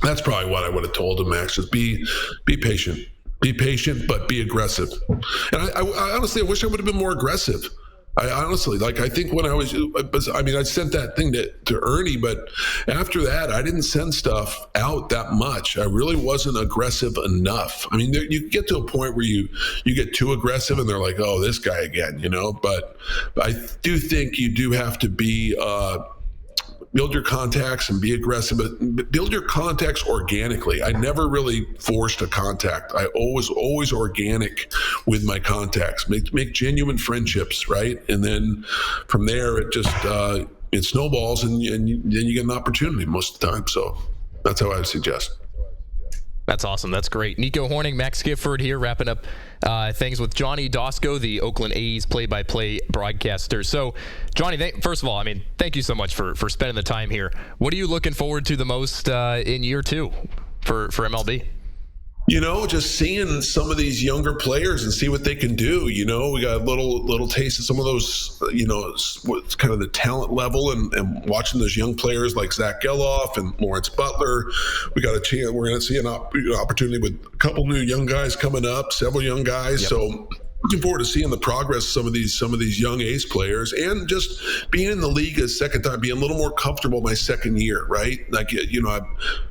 that's probably what I would have told him, Max. Just be patient. Be patient, but be aggressive. And I honestly, I wish I would have been more aggressive. I honestly, I think when I sent that thing to Ernie, but after that, I didn't send stuff out that much. I really wasn't aggressive enough. I mean, you get to a point where you get too aggressive and they're like, oh, this guy again, but I do think you do have to be, build your contacts and be aggressive, but build your contacts organically. I never really forced a contact. I always organic with my contacts. Make genuine friendships, right? And then from there, it just it snowballs, and then you get an opportunity most of the time. So that's how I would suggest. That's awesome. That's great. Nico Horning, Max Gifford here, wrapping up things with Johnny Doskow, the Oakland A's play-by-play broadcaster. So, Johnny, first of all, thank you so much for spending the time here. What are you looking forward to the most in year two for MLB? Just seeing some of these younger players and see what they can do. We got a little taste of some of those, what's kind of the talent level, and watching those young players like Zach Geloff and Lawrence Butler. We got a chance. We're going to see an opportunity with a couple new young guys coming up, several young guys. Yep. So looking forward to seeing the progress of some of these young A's players, and just being in the league a second time, being a little more comfortable my second year, right?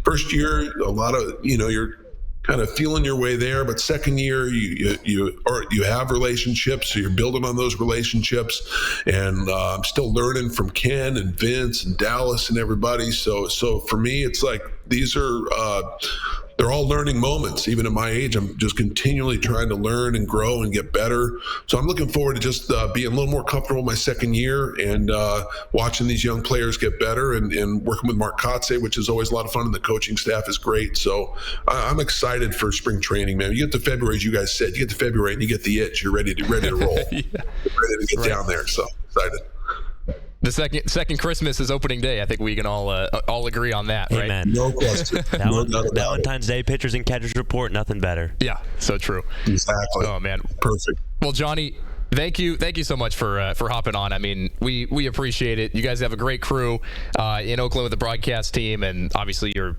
First year, a lot of, you're kind of feeling your way there, but second year you have relationships, so you're building on those relationships, and I'm still learning from Ken and Vince and Dallas and everybody. So for me, it's like these are they're all learning moments. Even at my age, I'm just continually trying to learn and grow and get better. So I'm looking forward to just being a little more comfortable my second year, and watching these young players get better, and working with Mark Kotze, which is always a lot of fun, and the coaching staff is great. So I'm excited for spring training, man. You get to February, as you guys said, you get to February and you get the itch. You're ready to roll. Yeah. You're ready to get down there. So excited. The second Christmas is opening day. I think we can all agree on that, right? Amen. No question. Valentine's Day pitchers and catchers report, nothing better. Yeah, so true. Exactly. Oh man, perfect. Well, Johnny, thank you so much for hopping on. We appreciate it. You guys have a great crew in Oakland with the broadcast team, and obviously you're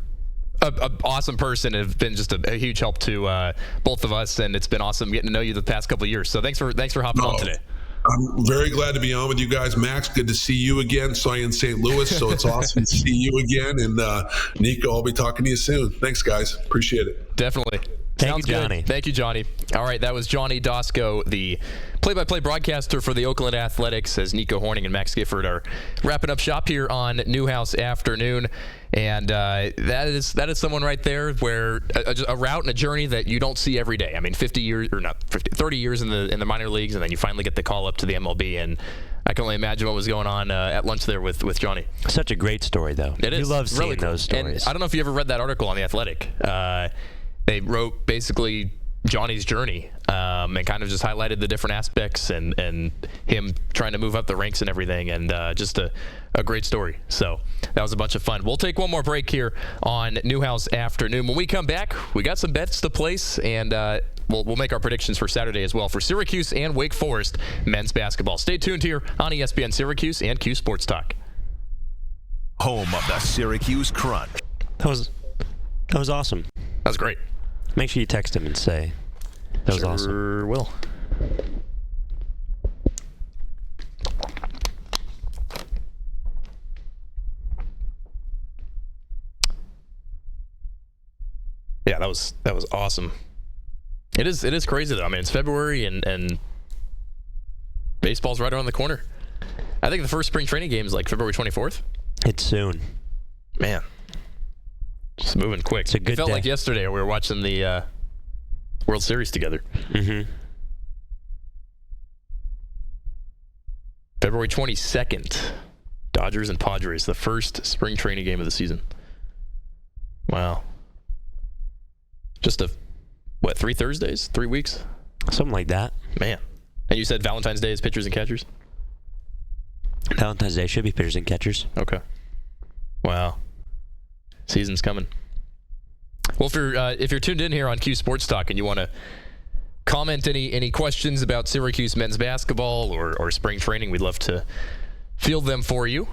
an awesome person and have been just a huge help to both of us, and it's been awesome getting to know you the past couple of years. So thanks for hopping on today. I'm very glad to be on with you guys. Max, good to see you again. Saw you in St. Louis, so it's awesome to see you again. And Nico, I'll be talking to you soon. Thanks, guys. Appreciate it. Definitely. Thank you, Johnny. Good. Thank you, Johnny. All right, that was Johnny Doskow, the play-by-play broadcaster for the Oakland Athletics, as Nico Horning and Max Gifford are wrapping up shop here on Newhouse Afternoon. And that is someone right there where a route and a journey that you don't see every day. I mean, 30 years in the minor leagues, and then you finally get the call up to the MLB. And I can only imagine what was going on at lunch there with Johnny. Such a great story, though. It is. You love seeing really cool. those stories. And I don't know if you ever read that article on The Athletic. They wrote basically Johnny's journey and kind of just highlighted the different aspects and him trying to move up the ranks and everything, and just a great story. So that was a bunch of fun. We'll take one more break here on Newhouse Afternoon. When we come back, we got some bets to place, and we'll make our predictions for Saturday as well for Syracuse and Wake Forest men's basketball. Stay tuned here on ESPN Syracuse and Q Sports Talk. Home of the Syracuse Crunch. That was awesome. That was great. Make sure you text him and say that was awesome. Sure will. Yeah, that was awesome. It is crazy though. I mean, it's February and baseball's right around the corner. I think the first spring training game is like February 24th. It's soon. Man. Just moving quick. It's a good It felt day. like yesterday we were watching the World Series together. Mm-hmm. February 22nd, Dodgers and Padres, the first spring training game of the season. Wow. Just 3 Thursdays? 3 weeks? Something like that. Man. And you said Valentine's Day is pitchers and catchers? Valentine's Day should be pitchers and catchers. Okay. Wow. Season's coming. Well, if you're tuned in here on Q Sports Talk and you want to comment any questions about Syracuse men's basketball or spring training, we'd love to field them for you.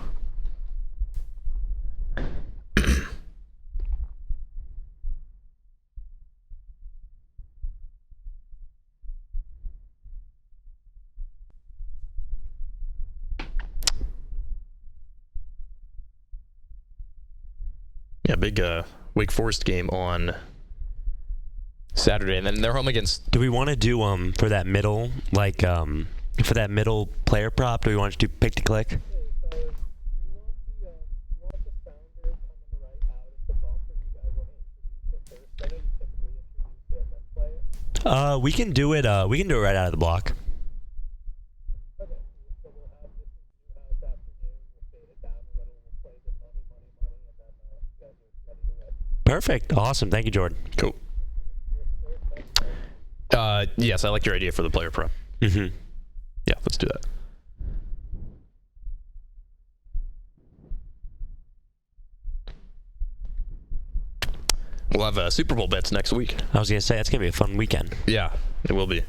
Yeah, big Wake Forest game on Saturday, and then they're home against. Do we want to do for that middle for that middle player prop? Do we want to do pick to click? We can do it. We can do it right out of the block. Perfect. Awesome. Thank you, Jordan. Cool. Yes, I like your idea for the player prop. Mm-hmm. Yeah, let's do that. We'll have Super Bowl bets next week. I was gonna say that's gonna be a fun weekend. Yeah, it will be.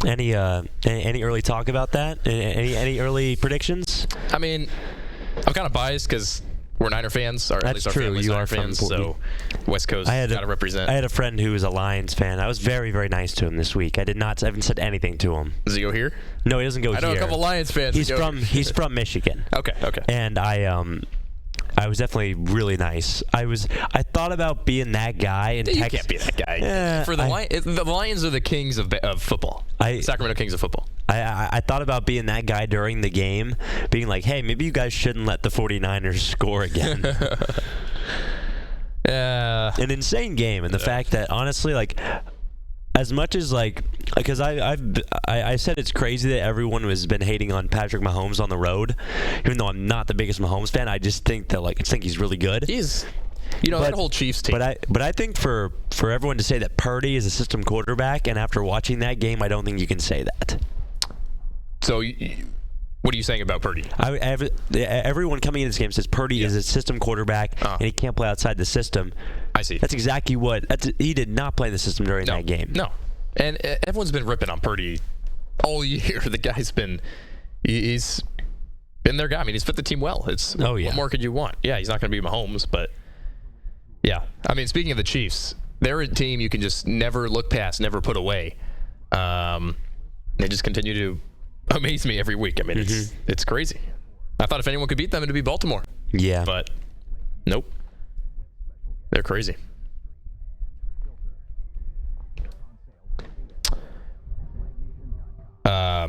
Any early talk about that? Any early predictions? I mean, I'm kind of biased because we're Niner fans, or at least our family's Niner fans, so West Coast got to represent. I had a friend who was a Lions fan. I was very, very nice to him this week. I haven't said anything to him. Does he go here? No, he doesn't go here. I know a couple Lions fans. He's from Michigan. Okay. And I was definitely really nice. I thought about being that guy and you can't be that guy. For the Lions are the kings of football. Sacramento Kings of football. I thought about being that guy during the game, being like, hey, maybe you guys shouldn't let the 49ers score again. An insane game, and the fact that honestly, like, as much as because I said it's crazy that everyone has been hating on Patrick Mahomes on the road, even though I'm not the biggest Mahomes fan. I just think that I think he's really good. He's, that whole Chiefs team. But I think for everyone to say that Purdy is a system quarterback, and after watching that game, I don't think you can say that. So, what are you saying about Purdy? Everyone coming in this game says Purdy is a system quarterback, and he can't play outside the system. I see. That's exactly he did not play in the system during that game. No. And everyone's been ripping on Purdy all year. The guy's he's been their guy. I mean, he's fit the team well. What more could you want? Yeah, he's not going to be Mahomes, but yeah. I mean, speaking of the Chiefs, they're a team you can just never look past, never put away. They just continue to amaze me every week. I mean, it's crazy. I thought if anyone could beat them, it'd be Baltimore. Yeah. But nope. They're crazy.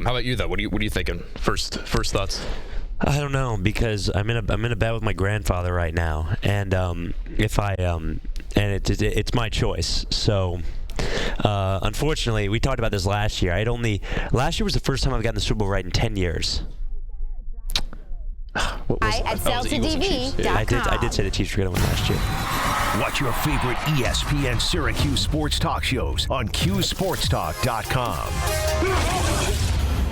about you though? What are you thinking? First thoughts. I don't know, because I'm in a bed with my grandfather right now, and it's my choice. So unfortunately, we talked about this last year. Last year was the first time I've gotten the Super Bowl right in 10 years. At SellToDV.com. I did say the Chiefs were going to win last year. Watch your favorite ESPN Syracuse sports talk shows on QSportsTalk.com.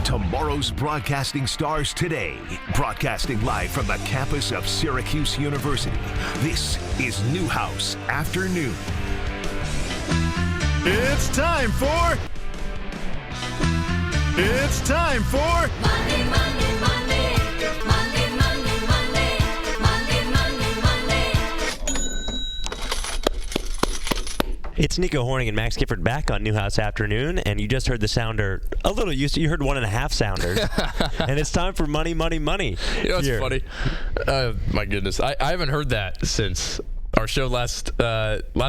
Tomorrow's broadcasting stars today, broadcasting live from the campus of Syracuse University. This is Newhouse Afternoon. It's time for Monday, Monday, Monday. Monday, Monday, Monday. Monday, Monday, Monday. It's Nico Horning and Max Gifford back on Newhouse Afternoon, and you just heard the sounder a little. You heard 1.5 sounders, and it's time for money, money, money. You know, it's funny. My goodness, I haven't heard that since our show last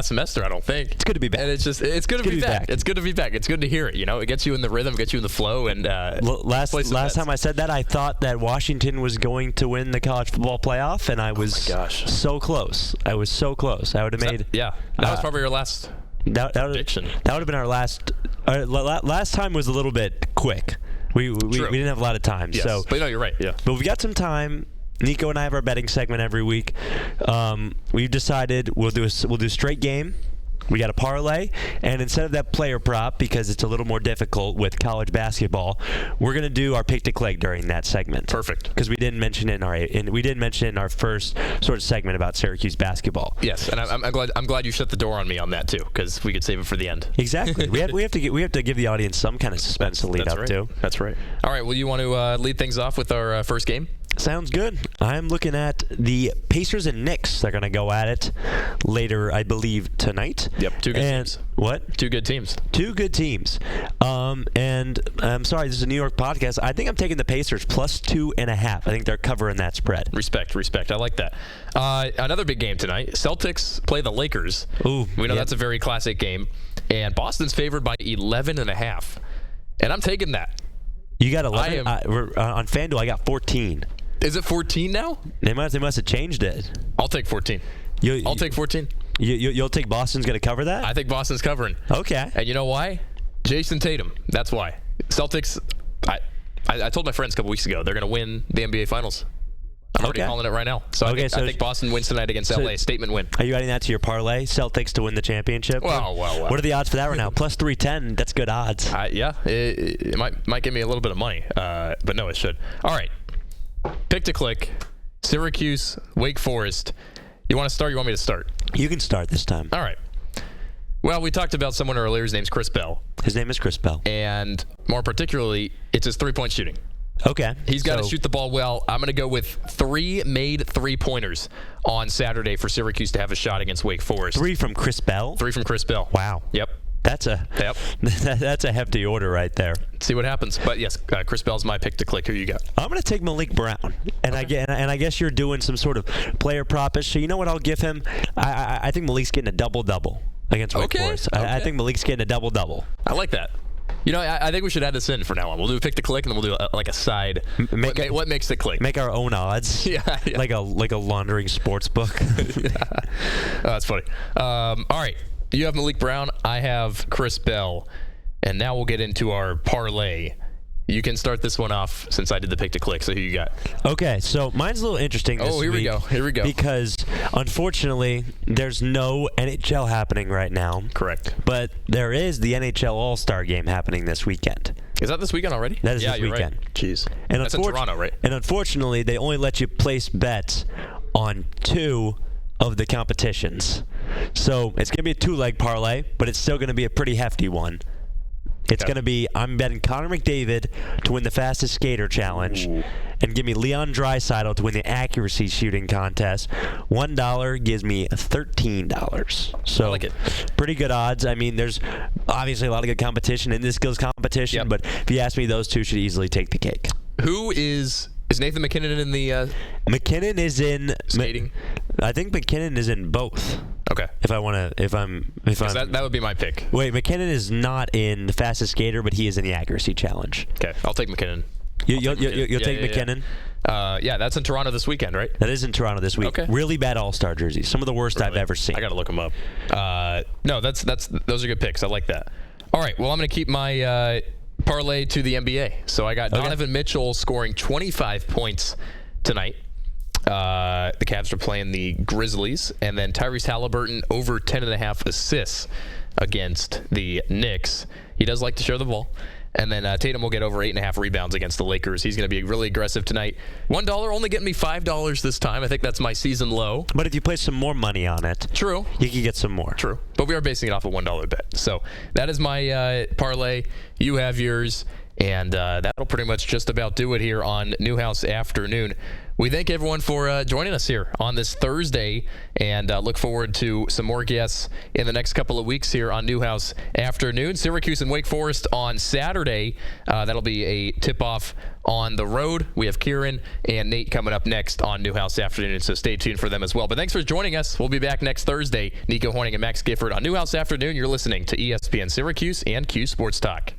semester. I don't think. It's good to be back. And it's good to be back. It's good to be back. It's good to hear it. You know, it gets you in the rhythm, gets you in the flow. And last time I said that, I thought that Washington was going to win the college football playoff, and I was so close. I was so close. I would have made. That was probably your last. That prediction. That would have been our last. Last time was a little bit quick. We didn't have a lot of time. Yes. So, but no, you're right. Yeah. But we got some time. Nico and I have our betting segment every week. We've decided we'll do a straight game. We got a parlay, and instead of that player prop, because it's a little more difficult with college basketball, we're going to do our pick to click during that segment. Perfect. Because we didn't mention it in our first sort of segment about Syracuse basketball. Yes, and I'm glad you shut the door on me on that too, because we could save it for the end. Exactly. we have to give the audience some kind of suspense to lead up to. That's right. All right. Well, you want to lead things off with our first game? Sounds good. I'm looking at the Pacers and Knicks. They're going to go at it later, I believe, tonight. Yep, two good teams. What? Two good teams. Two good teams. And I'm sorry, this is a New York podcast. I think I'm taking the Pacers plus 2.5. I think they're covering that spread. Respect. I like that. Another big game tonight. Celtics play the Lakers. Ooh, we know that's a very classic game. And Boston's favored by 11.5. And I'm taking that. You got 11? On FanDuel, I got 14. Is it 14 now? They must have changed it. I'll take 14. I'll take 14. You'll take Boston's going to cover that? I think Boston's covering. Okay. And you know why? Jason Tatum. That's why. Celtics, I told my friends a couple weeks ago, they're going to win the NBA Finals. I'm already calling it right now. So I think Boston wins tonight against LA. Statement win. Are you adding that to your parlay? Celtics to win the championship? Well. What are the odds for that right now? Plus 310. That's good odds. Yeah. It might give me a little bit of money. But no, it should. All right. Pick to click. Syracuse, Wake Forest. You want to start? Or you want me to start? You can start this time. All right. Well, we talked about someone earlier. His name's Chris Bell. His name is Chris Bell. And more particularly, it's his three-point shooting. Okay. He's got to shoot the ball well. I'm going to go with 3 made three-pointers on Saturday for Syracuse to have a shot against Wake Forest. 3 from Chris Bell? 3 from Chris Bell. Wow. Yep. That's a hefty order right there. See what happens. But yes, Chris Bell's my pick to click. Who you got? I'm going to take Malik Brown, and I guess you're doing some sort of player propish. So you know what I'll give him? I think Malik's getting a double-double against Wake Forest. I think Malik's getting a double-double. I like that. You know, I think we should add this in for now on. We'll do a pick to click, and then we'll do a side. What makes it click? Make our own odds. Yeah. Like a laundering sports book. Oh, that's funny. All right. You have Malik Brown. I have Chris Bell. And now we'll get into our parlay. You can start this one off since I did the pick to click. So who you got? Okay, so mine's a little interesting this week. Here we go. Because, unfortunately, there's no NHL happening right now. Correct. But there is the NHL All-Star Game happening this weekend. Is that this weekend already? That is this weekend. Right. Jeez. And that's in Toronto, right? And unfortunately, they only let you place bets on 2 of the competitions. So it's going to be a 2-leg parlay, but it's still going to be a pretty hefty one. It's going to be, I'm betting Connor McDavid to win the fastest skater challenge. Ooh. And give me Leon Draisaitl to win the accuracy shooting contest. $1 gives me $13. So I like it. Pretty good odds. I mean, there's obviously a lot of good competition in this skills competition, but if you ask me, those 2 should easily take the cake. Who is Nathan McKinnon in the McKinnon is in skating? I think McKinnon is in both. Okay. If I'm that would be my pick. Wait, McKinnon is not in the fastest skater, but he is in the accuracy challenge. Okay, I'll take McKinnon. You'll take McKinnon? Yeah, that's in Toronto this weekend, right? That is in Toronto this week. Okay. Really bad All-Star jerseys. Some of the worst I've ever seen. I got to look them up. No, those are good picks. I like that. All right, well, I'm going to keep my parlay to the NBA. So I got Donovan Mitchell scoring 25 points tonight. The Cavs are playing the Grizzlies. And then Tyrese Halliburton over 10.5 assists against the Knicks. He does like to share the ball. And then Tatum will get over 8.5 rebounds against the Lakers. He's going to be really aggressive tonight. $1 only getting me $5 this time. I think that's my season low. But if you place some more money on it, true, you can get some more. True. But we are basing it off a $1 bet. So that is my parlay. You have yours. And that'll pretty much just about do it here on Newhouse Afternoon. We thank everyone for joining us here on this Thursday, and look forward to some more guests in the next couple of weeks here on Newhouse Afternoon. Syracuse and Wake Forest on Saturday. That'll be a tip-off on the road. We have Kieran and Nate coming up next on Newhouse Afternoon, so stay tuned for them as well. But thanks for joining us. We'll be back next Thursday. Nico Horning and Max Gifford on Newhouse Afternoon. You're listening to ESPN Syracuse and Q Sports Talk.